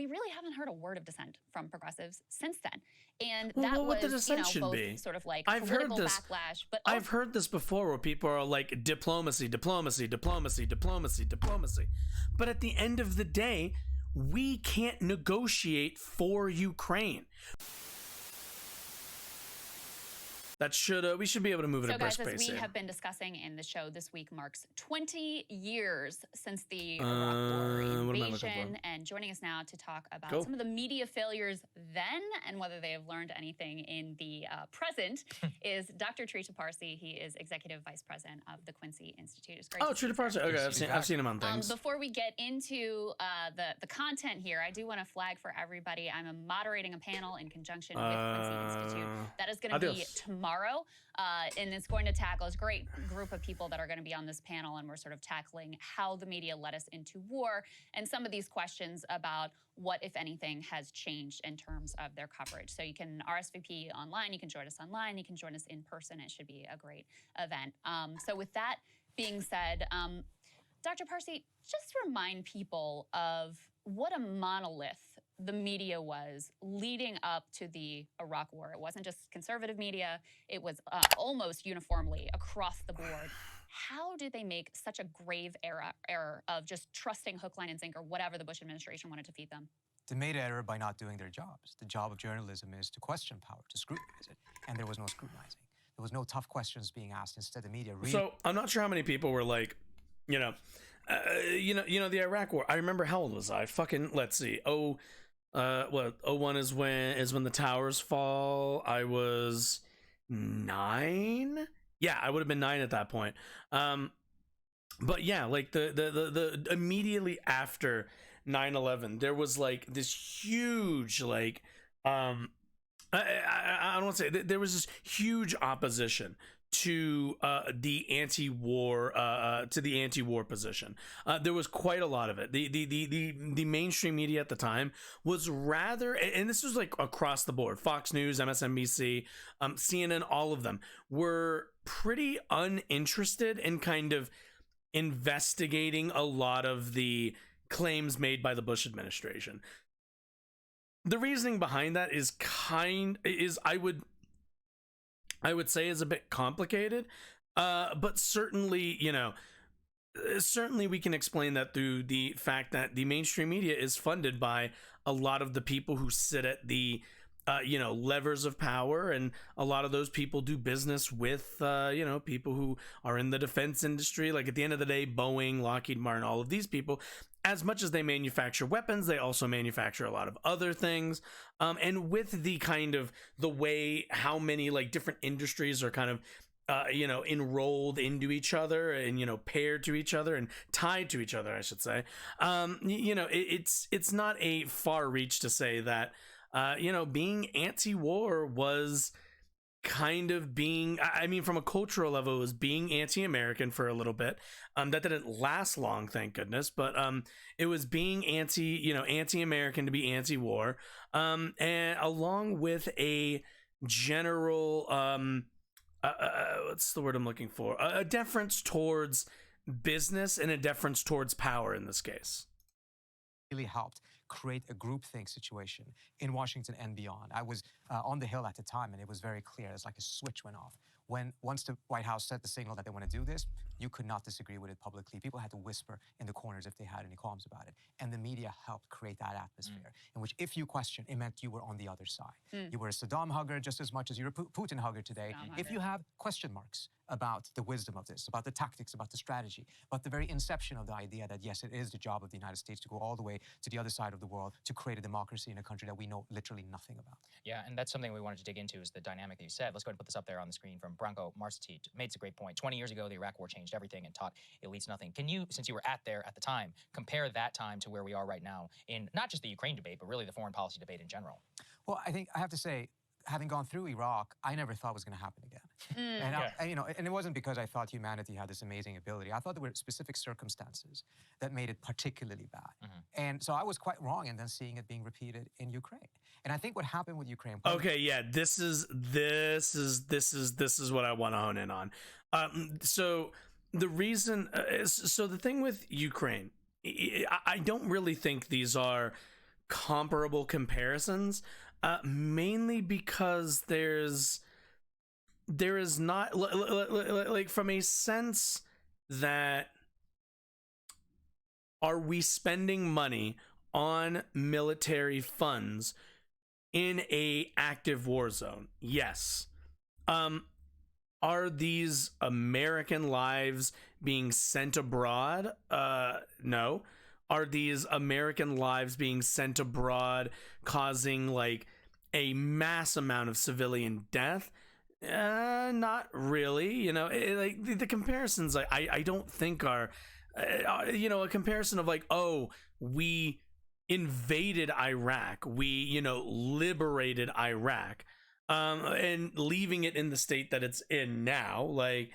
we really haven't heard a word of dissent from progressives since then. And well, that what was, the dissent should both be. sort of like I've political heard this. backlash, but I've heard this before, where people are like diplomacy, diplomacy, diplomacy, diplomacy, diplomacy. But at the end of the day, we can't negotiate for Ukraine. That should we should be able to move at a brisk pace. So guys, as we here. have been discussing in the show, this week marks 20 years since the Iraq War invasion, and joining us now to talk about some of the media failures then and whether they have learned anything in the present is Dr. Trita Parsi. He is Executive Vice President of the Quincy Institute. It's great. Oh, Trita Parsi. Okay, I've seen him on things. Before we get into the content here, I do want to flag for everybody, I'm moderating a panel in conjunction with Quincy Institute. That is going to be tomorrow. And it's going to tackle a great group of people that are going to be on this panel, and we're sort of tackling how the media led us into war and some of these questions about what, if anything, has changed in terms of their coverage. So you can RSVP online, you can join us online, you can join us in person. It should be a great event. So with that being said, Dr. Parsi, just remind people of what a monolith the media was leading up to the Iraq War. It wasn't just conservative media. It was almost uniformly across the board. How did they make such a grave error of just trusting hook, line, and sinker, whatever the Bush administration wanted to feed them? They made an error by not doing their jobs. The job of journalism is to question power, to scrutinize it, and there was no scrutinizing. There was no tough questions being asked. Instead, the media really... So I'm not sure how many people were like, the Iraq War. I remember, how old was I? Let's see. 01 is when the towers fall. I was 9. Yeah, I would have been 9 at that point. But yeah, like the immediately after 9/11, there was like this huge like I don't want to say there was this huge opposition to the anti-war position. There was quite a lot of it. The mainstream media at the time was rather, and this was like across the board, Fox News, MSNBC, CNN, all of them were pretty uninterested in kind of investigating a lot of the claims made by the Bush administration. The reasoning behind that is I would say is a bit complicated, but certainly, certainly we can explain that through the fact that the mainstream media is funded by a lot of the people who sit at the, levers of power, and a lot of those people do business with, people who are in the defense industry. Like at the end of the day, Boeing, Lockheed Martin, all of these people, as much as they manufacture weapons, they also manufacture a lot of other things. And with the kind of the way how many like different industries are kind of, enrolled into each other and, paired to each other and tied to each other, I should say. It's not a far reach to say that, being anti-war was kind of being, from a cultural level, it was being anti-American for a little bit. That didn't last long, thank goodness, but it was being anti-American to be anti-war, and along with a general what's the word I'm looking for, a deference towards business and a deference towards power in this case. Really helped create a groupthink situation in Washington and beyond. I was on the Hill at the time, and it was very clear. It's like a switch went off. Once the White House set the signal that they want to do this, you could not disagree with it publicly. People had to whisper in the corners if they had any qualms about it. And the media helped create that atmosphere in which if you question, it meant you were on the other side. You were a Saddam hugger just as much as you're a Putin hugger today. If you have question marks about the wisdom of this, about the tactics, about the strategy, about the very inception of the idea that, yes, it is the job of the United States to go all the way to the other side of the world to create a democracy in a country that we know literally nothing about. Yeah, and that's something we wanted to dig into, is the dynamic that you said. Let's go ahead and put this up there on the screen from Branko Marcetti. Made a great point. 20 years ago, the Iraq War changed everything and taught elites nothing. Can you, since you were there at the time, compare that time to where we are right now in not just the Ukraine debate, but really the foreign policy debate in general? Well, I think I have to say, having gone through Iraq, I never thought it was going to happen again. And it wasn't because I thought humanity had this amazing ability. I thought there were specific circumstances that made it particularly bad. And so I was quite wrong in then seeing it being repeated in Ukraine. And I think what happened with Ukraine... Okay, yeah, this is what I want to hone in on. So the reason... so the thing with Ukraine, I don't really think these are comparable comparisons, mainly because there is not like from a sense that, are we spending money on military funds in a active war zone? Yes. Are these American lives being sent abroad? No. Are these American lives being sent abroad causing like a mass amount of civilian death? Not really. You know, like the comparisons I don't think are, you know, a comparison of like, oh, we invaded Iraq, we, you know, liberated Iraq, and leaving it in the state that it's in now. Like,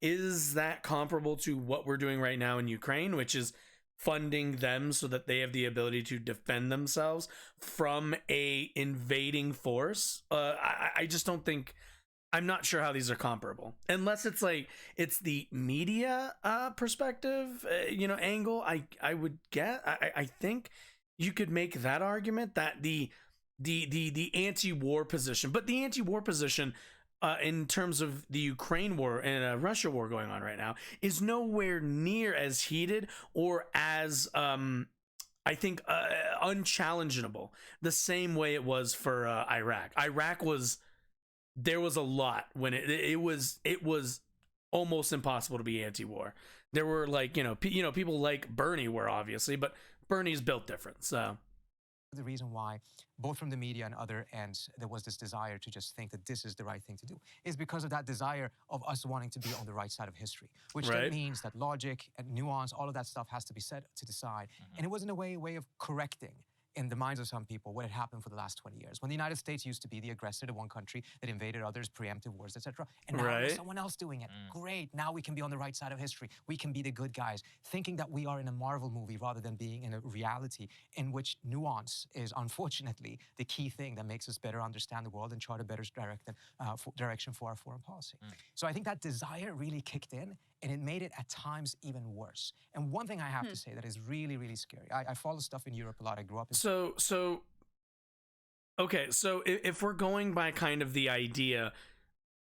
is that comparable to what we're doing right now in Ukraine, which is funding them so that they have the ability to defend themselves from a invading force? I just don't think, I'm not sure how these are comparable, unless it's like it's the media perspective, you know, angle. I would get, I think you could make that argument that the anti-war position, but the anti-war position in terms of the Ukraine war and Russia war going on right now is nowhere near as heated or as I think unchallengeable the same way it was for Iraq. Iraq was, there was a lot when it was almost impossible to be anti-war. There were like, you know, people like Bernie were, obviously, but Bernie's built different. So the reason why, both from the media and other ends, there was this desire to just think that this is the right thing to do, is because of that desire of us wanting to be on the right side of history, which then means that logic and nuance, all of that stuff has to be set to the side. And it was in a way of correcting in the minds of some people what had happened for the last 20 years, when the United States used to be the aggressor, the one country that invaded others, preemptive wars, etc. And now there's someone else doing it. Great, now we can be on the right side of history. We can be the good guys, thinking that we are in a Marvel movie rather than being in a reality in which nuance is unfortunately the key thing that makes us better understand the world and chart a better direction for our foreign policy. So I think that desire really kicked in, and it made it at times even worse. And one thing I have to say that is really, really scary. I follow stuff in Europe a lot. I grew up in... Okay, so if we're going by kind of the idea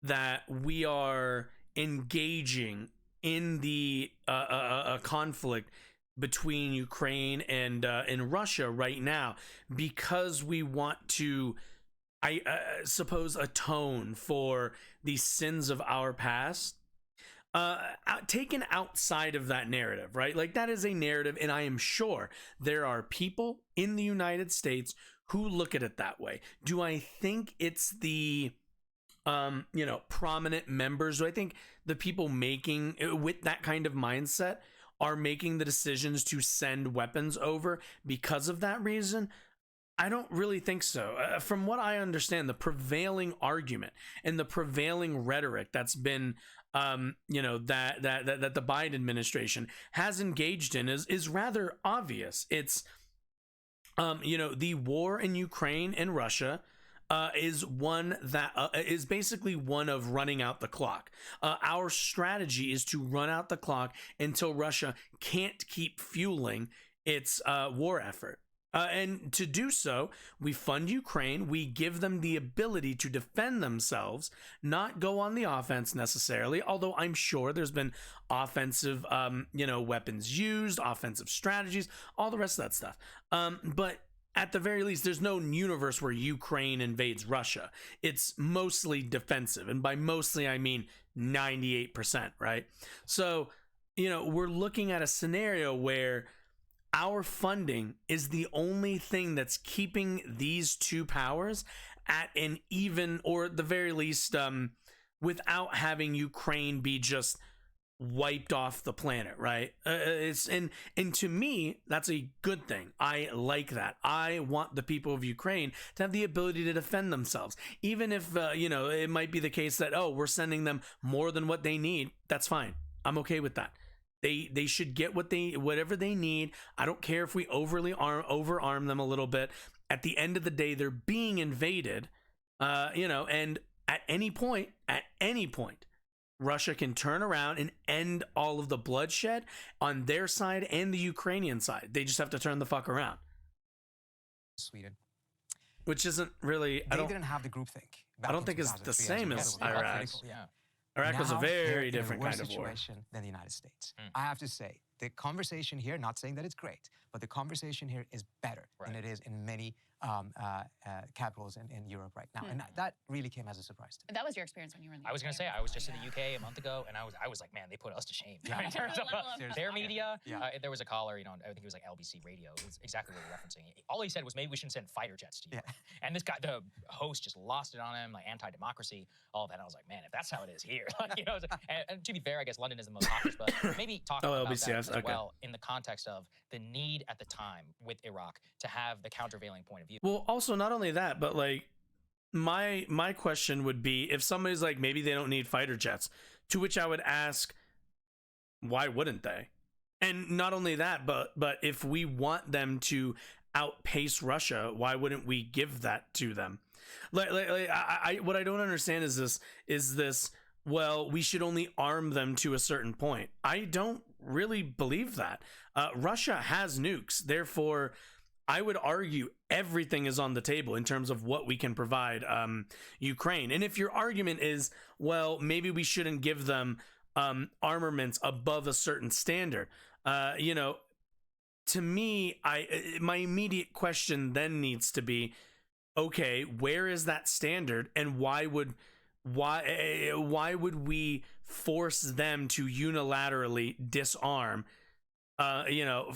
that we are engaging in the a conflict between Ukraine and Russia right now because we want to, I suppose, atone for the sins of our past, taken outside of that narrative, right? Like, that is a narrative, and I am sure there are people in the United States who look at it that way. Do I think it's the you know, prominent members? Do I think the people making with that kind of mindset are making the decisions to send weapons over because of that reason? I don't really think so. From what I understand, the prevailing argument and the prevailing rhetoric that's been you know, that the Biden administration has engaged in is rather obvious. It's you know, the war in Ukraine and Russia is one that is basically one of running out the clock. Our strategy is to run out the clock until Russia can't keep fueling its war effort. And to do so, we fund Ukraine, we give them the ability to defend themselves, not go on the offense necessarily, although I'm sure there's been offensive, you know, weapons used, offensive strategies, all the rest of that stuff. But at the very least, there's no universe where Ukraine invades Russia. It's mostly defensive. And by mostly, I mean 98%, right? So, you know, we're looking at a scenario where our funding is the only thing that's keeping these two powers at an even, or at the very least, without having Ukraine be just wiped off the planet, right? And to me, that's a good thing. I like that. I want the people of Ukraine to have the ability to defend themselves, even if you know, it might be the case that, oh, we're sending them more than what they need. That's fine. I'm okay with that. They should get whatever they need. I don't care if we overarm them a little bit. At the end of the day, they're being invaded, you know, and at any point, Russia can turn around and end all of the bloodshed on their side and the Ukrainian side. They just have to turn the fuck around. Sweden. Which isn't really. They didn't have the groupthink. I don't think it's the same as Iraq. Yeah. Iraq was a Now very they're different in a worse kind of war. situation than the United States. I have to say, the conversation here, not saying that it's great, but the conversation here is better than it is in many capitals in Europe right now. And that really came as a surprise to me. That was your experience when you were in the I was UK. going to say, I was just in the UK a month ago, and I was like, man, they put us to shame. In terms of their media, there was a caller, you know, I think it was like LBC Radio. It was exactly what we're referencing. All he said was, maybe we shouldn't send fighter jets to you. And this guy, the host, just lost it on him, like anti-democracy, all of that. And I was like, man, if that's how it is here, like, you know. And to be fair, I guess London is the most hawkish, but maybe talk about LBC, that as okay. well in the context of the need at the time with Iraq to have the countervailing point of view. Well, also not only that, but like my question would be, if somebody's like, maybe they don't need fighter jets, to which I would ask, why wouldn't they? And not only that, but if we want them to outpace Russia, why wouldn't we give that to them? Like what I don't understand is this, well, we should only arm them to a certain point. I don't really believe that. Russia has nukes, therefore I would argue everything is on the table in terms of what we can provide Ukraine. And if your argument is, well, maybe we shouldn't give them armaments above a certain standard, you know, to me, my immediate question then needs to be, okay, where is that standard, and why would we force them to unilaterally disarm? You know,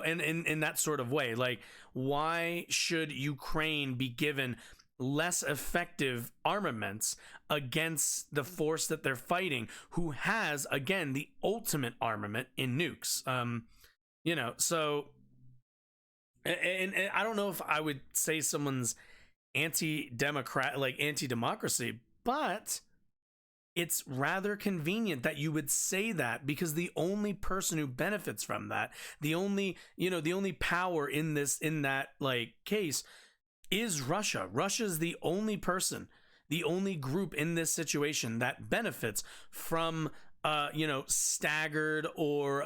in that sort of way. Like, why should Ukraine be given less effective armaments against the force that they're fighting, who has, again, the ultimate armament in nukes? You know, so, and I don't know if I would say someone's anti-democracy, but it's rather convenient that you would say that, because the only person who benefits from that, the only power in that like case is Russia. Russia's the only person, the only group in this situation that benefits from staggered or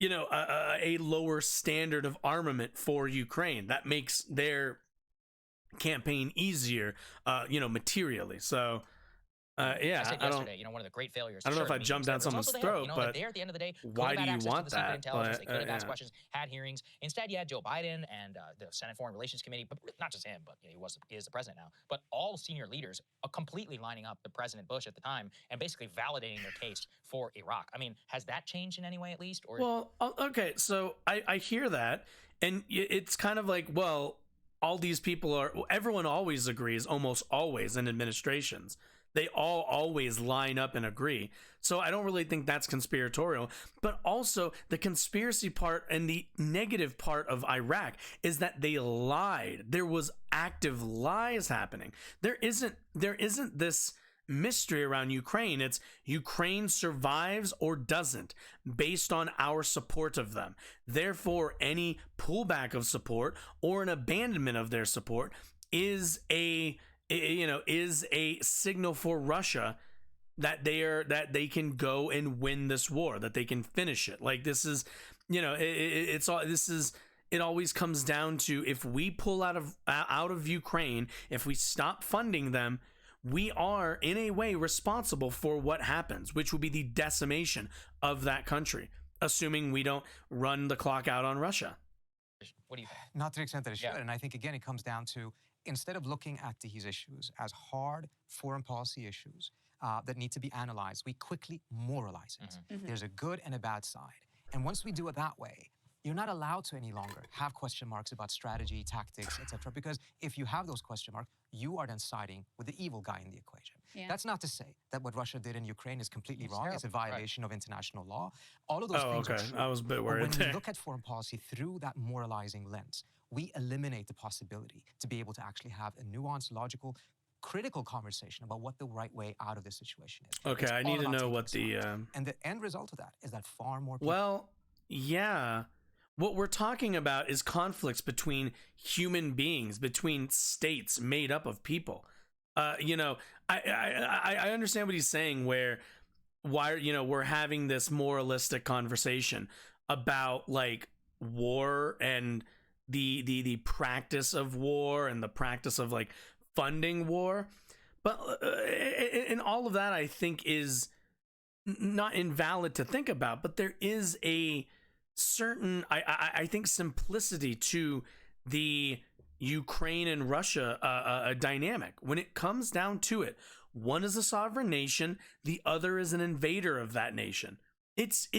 a lower standard of armament for Ukraine. That makes their campaign easier, materially. So yeah, I said yesterday, one of the great failures. I don't know if I jumped down someone's throat, but there at the end of the day, why do you want that? They could have asked questions, had hearings. Instead, you had Joe Biden and the Senate Foreign Relations Committee, but not just him, but he is the president now. But all senior leaders are completely lining up to President Bush at the time and basically validating their case for Iraq. I mean, has that changed in any way, at least? Or well, okay, so I hear that, and it's kind of like, well, all these people everyone always agrees, almost always in administrations. They all always line up and agree. So I don't really think that's conspiratorial. But also, the conspiracy part and the negative part of Iraq is that they lied. There was active lies happening. There isn't this mystery around Ukraine. It's Ukraine survives or doesn't based on our support of them. Therefore, any pullback of support or an abandonment of their support is a signal for Russia that they can go and win this war, that they can finish it. Like, this is, it always comes down to, if we pull out of Ukraine, if we stop funding them, we are in a way responsible for what happens, which would be the decimation of that country, assuming we don't run the clock out on Russia. what do you think? Not to the extent that it should. And I think, again, it comes down to, instead of looking at these issues as hard foreign policy issues that need to be analyzed, we quickly moralize it. There's a good and a bad side. And once we do it that way, you're not allowed to any longer have question marks about strategy, tactics, etc. Because if you have those question marks, you are then siding with the evil guy in the equation. Yeah. That's not to say that what Russia did in Ukraine is completely wrong. terrible. It's a violation of international law. All of those things are true. I was a bit But worried when there. we look at foreign policy through that moralizing lens, we eliminate the possibility to be able to actually have a nuanced, logical, critical conversation about what the right way out of this situation is. Okay, It's I all need to about know taking what the sides. And the end result of that is that far more people... well, yeah. What we're talking about is conflicts between human beings, between states made up of people. I understand what he's saying, why we're having this moralistic conversation about, like, war and the practice of war and the practice of like funding war, but and all of that I think is not invalid to think about, but there is a certain I think simplicity to the Ukraine and Russia dynamic. When it comes down to it, one is a sovereign nation, the other is an invader of that nation. It's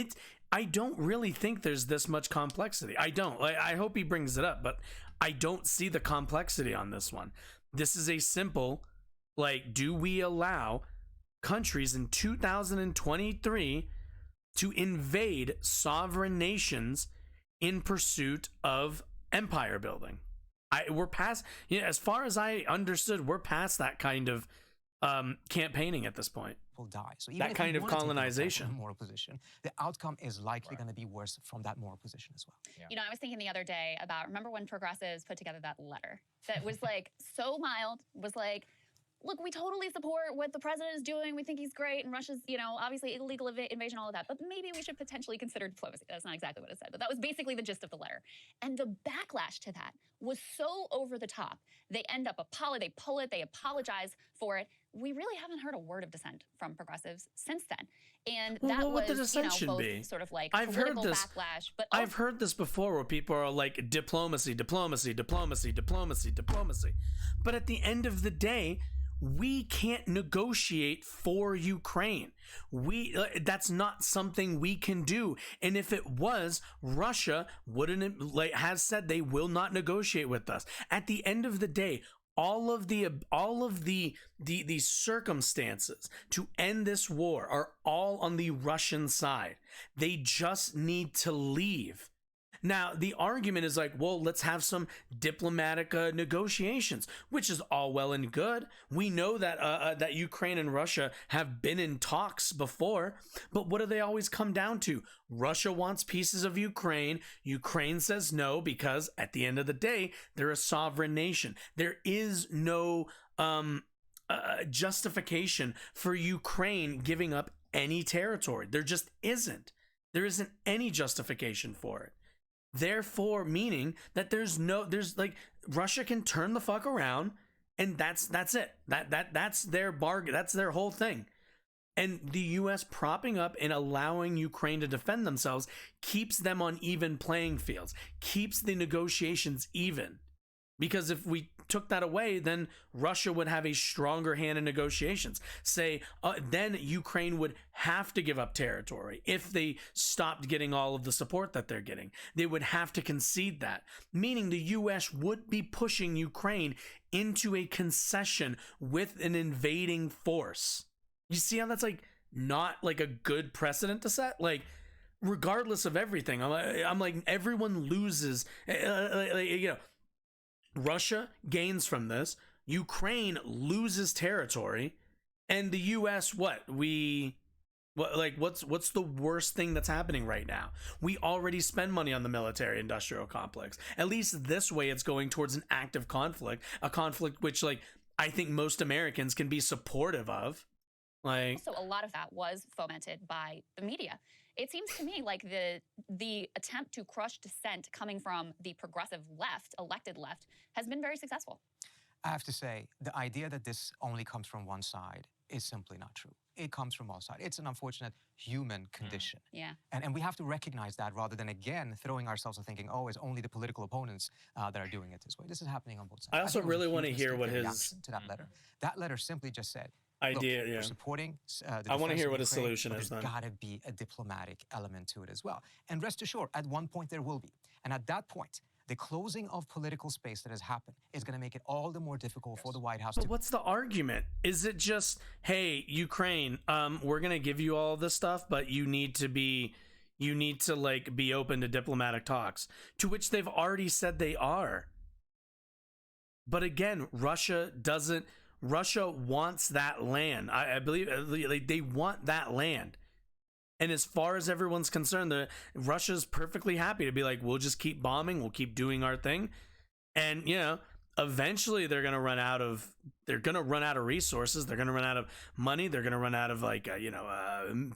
I don't really think there's this much complexity. I don't. I hope he brings it up, but I don't see the complexity on this one. This is a simple, like, do we allow countries in 2023 to invade sovereign nations in pursuit of empire building? We're past, as far as I understood, we're past that kind of campaigning at this point. Will die. So even That if kind you of wanna take colonization. a moral position, the outcome is likely going to be worse from that moral position as well. You know, I was thinking the other day about, remember when progressives put together that letter that was like so mild, was like, look, we totally support what the president is doing. We think he's great. And Russia's, obviously illegal invasion, all of that. But maybe we should potentially consider diplomacy. That's not exactly what it said, but that was basically the gist of the letter. And the backlash to that was so over the top. They end up they pull it, they apologize for it. We really haven't heard a word of dissent from progressives since then. And Well, that what the was, dissent should both be. sort of like I've heard political this. backlash. But I've heard this before where people are like diplomacy, diplomacy, diplomacy, diplomacy, diplomacy. But at the end of the day, we can't negotiate for Ukraine. That's not something we can do. And if it was, Russia wouldn't has said they will not negotiate with us. At the end of the day, all of the circumstances to end this war are all on the Russian side. They just need to leave. Now, the argument is like, well, let's have some diplomatic negotiations, which is all well and good. We know that that Ukraine and Russia have been in talks before, but what do they always come down to? Russia wants pieces of Ukraine. Ukraine says no, because at the end of the day, they're a sovereign nation. There is no justification for Ukraine giving up any territory. There just isn't. There isn't any justification for it. Therefore, meaning that there's like Russia can turn the fuck around, and that's it. That's their bargain. That's their whole thing. And the U.S. propping up and allowing Ukraine to defend themselves keeps them on even playing fields, keeps the negotiations even. Because if we took that away, then Russia would have a stronger hand in negotiations. Then Ukraine would have to give up territory if they stopped getting all of the support that they're getting. They would have to concede that, meaning the U.S. would be pushing Ukraine into a concession with an invading force. You see how that's like not like a good precedent to set? Like, regardless of everything, I'm like everyone loses. Russia gains from this, Ukraine loses territory, and the US what's the worst thing that's happening right now? We already spend money on the military industrial complex. At least this way it's going towards an active conflict, a conflict which like I think most Americans can be supportive of. Like, so a lot of that was fomented by the media. It seems to me like the attempt to crush dissent coming from the progressive left, elected left, has been very successful. I have to say, the idea that this only comes from one side is simply not true. It comes from all sides. It's an unfortunate human condition. Yeah. And we have to recognize that rather than, again, throwing ourselves and thinking, oh, it's only the political opponents that are doing it this way. This is happening on both sides. I also think it was a really want to huge hear what mistake his to that letter. That letter simply just said, idea. Look, yeah, we're supporting the I want to defense hear of what his Ukraine, solution but is. There's Then got to be a diplomatic element to it as well. And rest assured, at one point there will be. And at that point, the closing of political space that has happened is going to make it all the more difficult for the White House but to. what's the argument? Is it just, hey, Ukraine, we're gonna give you all this stuff, but you need to like be open to diplomatic talks, to which they've already said they are. But again, Russia wants that land. I believe like, they want that land. And as far as everyone's concerned, Russia's perfectly happy to be like, we'll just keep bombing, we'll keep doing our thing. And, eventually they're going to run out of resources. They're going to run out of money. They're going to run out of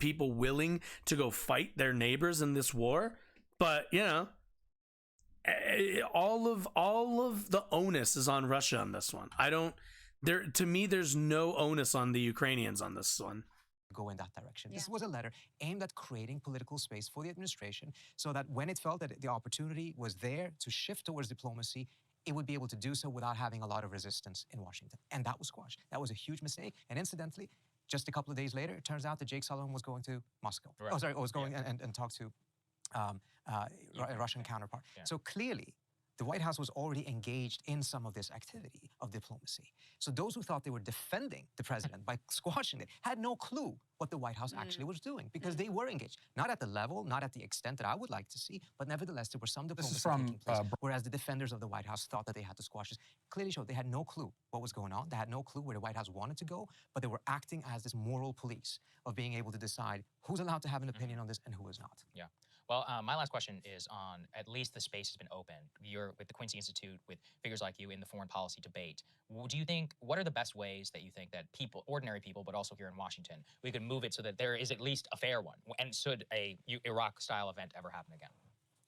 people willing to go fight their neighbors in this war. But, all of the onus is on Russia on this one. To me, there's no onus on the Ukrainians on this one. Go in that direction. This was a letter aimed at creating political space for the administration so that when it felt that the opportunity was there to shift towards diplomacy, it would be able to do so without having a lot of resistance in Washington. And that was squashed. That was a huge mistake. And incidentally, just a couple of days later, it turns out that Jake Sullivan was going to Moscow. Right. Oh, sorry, was going and talk to a Russian counterpart. Yeah. So clearly, the White House was already engaged in some of this activity of diplomacy. So those who thought they were defending the president by squashing it had no clue what the White House actually was doing, because they were engaged. Not at the level, not at the extent that I would like to see, but nevertheless, there was some diplomacy taking place, whereas the defenders of the White House thought that they had to squash this. Clearly showed they had no clue what was going on. They had no clue where the White House wanted to go, but they were acting as this moral police of being able to decide who's allowed to have an opinion on this and who is not. Yeah. Well, my last question is on at least the space has been open. You're with the Quincy Institute, with figures like you in the foreign policy debate. Do you think, what are the best ways that you think that people, ordinary people, but also here in Washington, we could move it so that there is at least a fair one? And should a Iraq-style event ever happen again?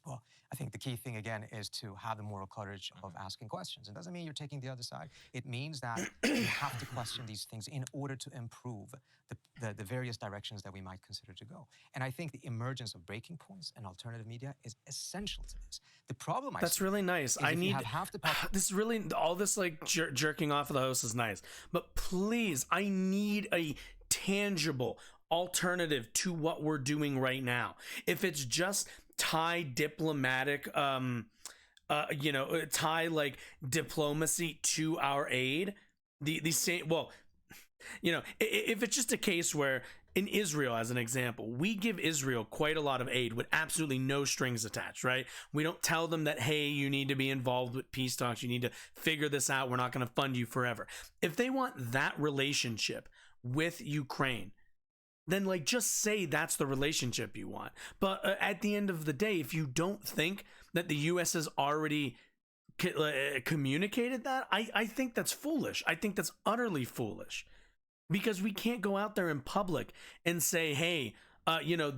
Well, I think the key thing, again, is to have the moral courage of asking questions. It doesn't mean you're taking the other side. It means that you have to question these things in order to improve the various directions that we might consider to go. And I think the emergence of breaking points and alternative media is essential to this. The problem That's really nice. I need this really, all this like jerking off of the host is nice. But please, I need a tangible alternative to what we're doing right now. If it's just tie diplomatic tie like diplomacy to our aid, the same, well, if it's just a case where in Israel, as an example, we give Israel quite a lot of aid with absolutely no strings attached, right? We don't tell them that, hey, you need to be involved with peace talks, you need to figure this out, we're not going to fund you forever. If they want that relationship with Ukraine, then like just say that's the relationship you want. But at the end of the day, if you don't think that the U.S. has already communicated that, I think that's foolish. I think that's utterly foolish, because we can't go out there in public and say, hey,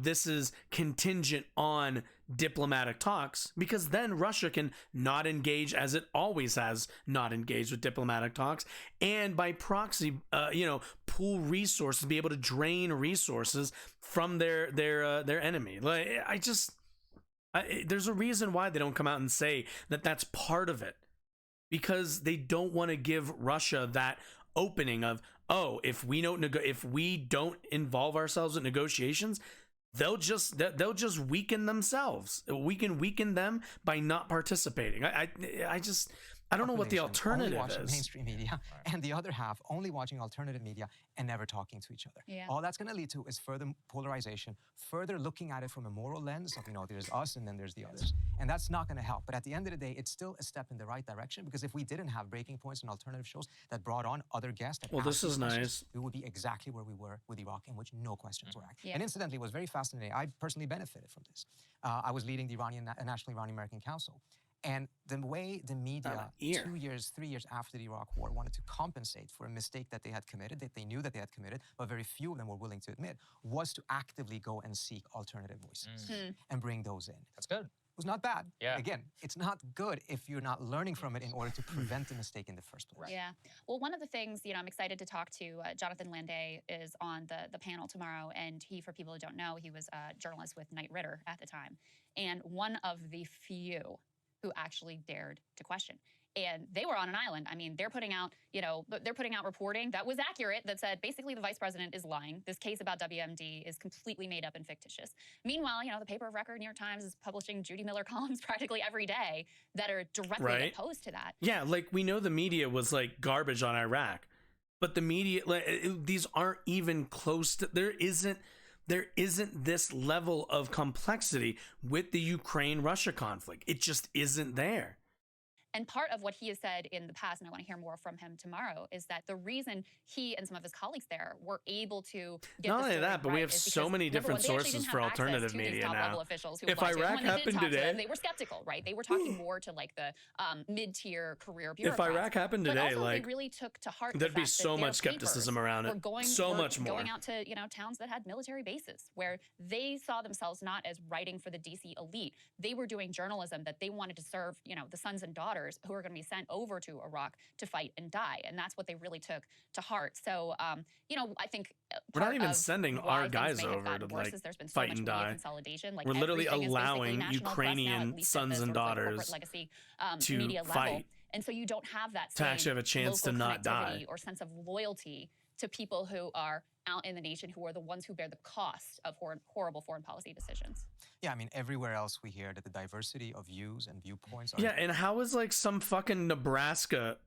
this is contingent on diplomatic talks, because then Russia can not engage, as it always has not engaged with diplomatic talks, and by proxy, pool resources, be able to drain resources from their enemy. Like, there's a reason why they don't come out and say that that's part of it, because they don't want to give Russia that opening of, oh, if we don't involve ourselves in negotiations, they'll just weaken themselves. We can weaken them by not participating. I don't know what the alternative only watching is. Mainstream media, and the other half only watching alternative media and never talking to each other. Yeah. All that's going to lead to is further polarization, further looking at it from a moral lens of, there's us and then there's the others. And that's not going to help. But at the end of the day, it's still a step in the right direction, because if we didn't have breaking points and alternative shows that brought on other guests, well, this is nice. We would be exactly where we were with Iraq, in which no questions were asked. Yeah. And incidentally, it was very fascinating. I personally benefited from this. I was leading the National Iranian American Council. And the way the media, 3 years after the Iraq War, wanted to compensate for a mistake that they had committed, that they knew that they had committed, but very few of them were willing to admit, was to actively go and seek alternative voices and bring those in. That's good. It was not bad. Yeah. Again, it's not good if you're not learning from it in order to prevent the mistake in the first place. Right. Yeah. Well, one of the things, I'm excited to talk to Jonathan Landay is on the panel tomorrow. And he, for people who don't know, he was a journalist with Knight Ridder at the time. And one of the few who actually dared to question. And they were on an island. I mean, they're putting out reporting that was accurate, that said basically the vice president is lying. This case about WMD is completely made up and fictitious. Meanwhile, the paper of record, New York Times, is publishing Judy Miller columns practically every day that are directly opposed to that. Yeah, like we know the media was like garbage on Iraq, but the media, these aren't even close to, there isn't this level of complexity with the Ukraine-Russia conflict. It just isn't there. And part of what he has said in the past, and I want to hear more from him tomorrow, is that the reason he and some of his colleagues there were able to get Not the only story that, but we right have is so because, many number different one, they actually sources didn't for have access alternative to these media top-level now. officials who If applied to them. Iraq When they did happened talk to today- them, they were skeptical, right? They were talking more to like the mid-tier career If bureaucrats. Iraq happened But today, also, like they really took to heart there'd the be fact so that their much skepticism papers around it. were Much more. going out to towns that had military bases, where they saw themselves not as writing for the DC elite. They were doing journalism that they wanted to serve, the sons and daughters who are going to be sent over to Iraq to fight and die, and that's what they really took to heart. So, I think We're not part even of sending why our things guys may have over gotten to worse like is there's been so fight much and media die. consolidation. Like We're literally everything is basically allowing national press now, Ukrainian at least sons at the and sort of like daughters corporate legacy to media level. fight And so you don't have that to actually have a chance to local not die. connectivity or sense of loyalty to people who are out in the nation, who are the ones who bear the cost of horrible foreign policy decisions. Yeah, I mean, everywhere else we hear that the diversity of views and viewpoints are... Yeah, and how is like some fucking Nebraska,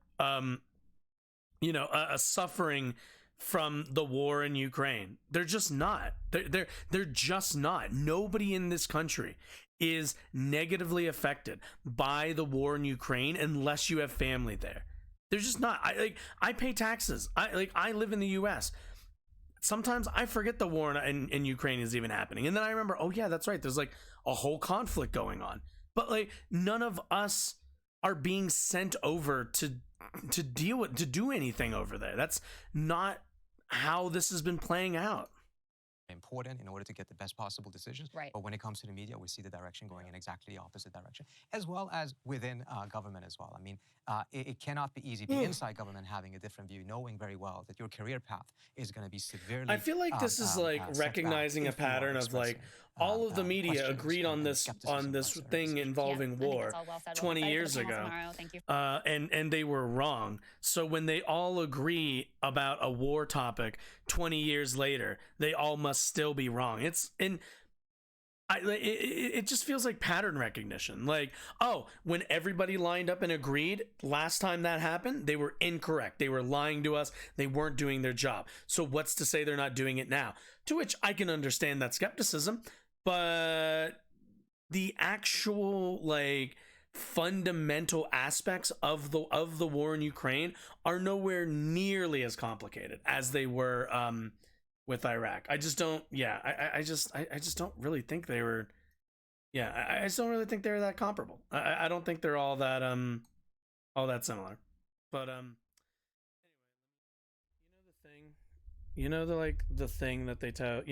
suffering from the war in Ukraine? They're just not. They're just not. Nobody in this country is negatively affected by the war in Ukraine unless you have family there. They're just not. I pay taxes. I live in the U.S. Sometimes I forget the war in Ukraine is even happening, and then I remember, oh yeah, that's right. There's like a whole conflict going on, but like none of us are being sent over to do anything over there. That's not how this has been playing out. Important in order to get the best possible decisions. Right. But when it comes to the media, we see the direction going in exactly the opposite direction, as well as within government as well. I mean, it cannot be easy being inside government having a different view, knowing very well that your career path is going to be severely I feel like this is like recognizing a pattern of like all of the media agreed on this thing involving war 20 years ago, and they were wrong. So when they all agree about a war topic 20 years later, they all must still be wrong. It just feels like pattern recognition. Like, oh, when everybody lined up and agreed last time that happened, they were incorrect. They were lying to us. They weren't doing their job. So what's to say they're not doing it now? To which I can understand that skepticism, but the actual like fundamental aspects of the war in Ukraine are nowhere nearly as complicated as they were with Iraq. I just don't. Yeah, I just don't really think they were. Yeah, I just don't really think they're that comparable. I don't think they're all that similar. But anyway, the thing that they tell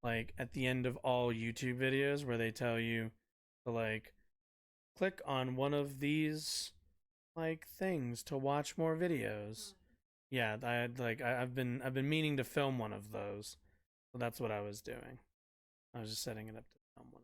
like at the end of all YouTube videos where they tell you to like click on one of these like things to watch more videos. Yeah, I've been meaning to film one of those. So that's what I was doing. I was just setting it up to film one.